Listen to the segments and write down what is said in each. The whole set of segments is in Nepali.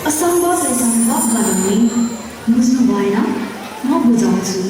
असम्भवलाई सम्भव बनाउने बुझ्नु भएन म बुझाउँछु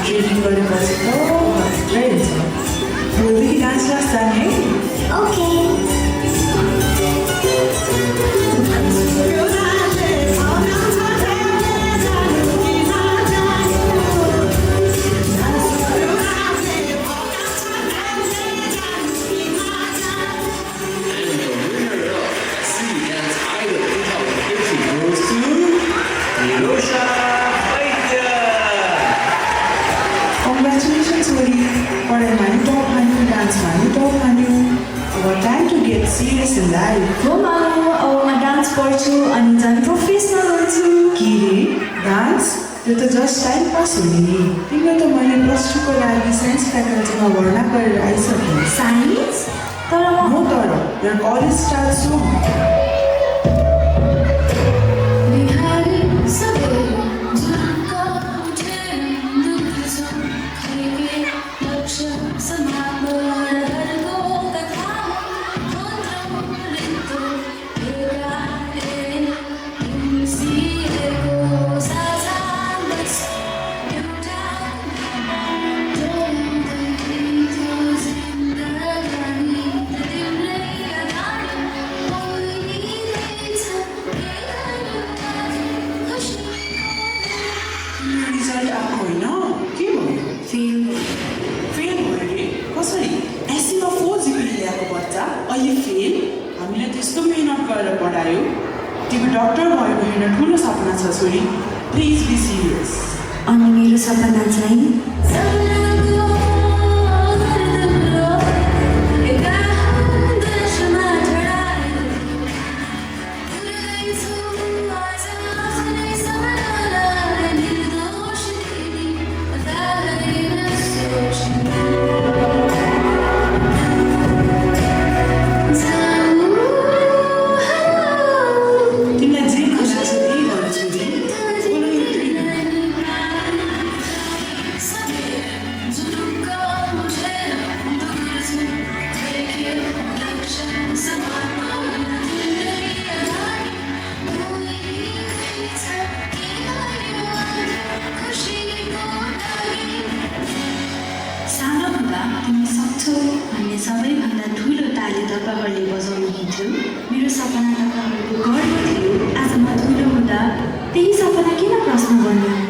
ट्रेनिङ गरेर बसेको थुप्रै हुन्छ भोलिदेखि डान्स क्लास जाने ओके Congratulations, Uri. पढाइमा नि टप हान्यौ, डान्समा नि टप हान्यौ. अब time to get serious in life. हो मामु अब म डान्स पढ्छु अनि झन् प्रोफेसनल हुन्छु के रे डान्स यो त जस्ट टाइम पास हो नि. तिमीलाई त मैले +2 को लागि साइन्स फ्याकल्टीमा भर्ना गरेर आइसकेँ. साइन्स तर म तर यहाँ कलेज स्टार्ट छु. अहिले फेल हामीले त्यस्तो मेहनत गरेर पढायो. तिमी डक्टर भयो भने ठुलो सपना छ छोरी. Please be serious. अनि मेरो सपना चाहिँ तिमी सक्छौ भन्ने सबैभन्दा ठुलो ताली तपाईँहरूले बजाउनु हुन्थ्यो. मेरो सपना तपाईँहरूको गर्व थियो. आज म ठुलो हुँदा त्यही सपना किन प्रश्न गर्नु.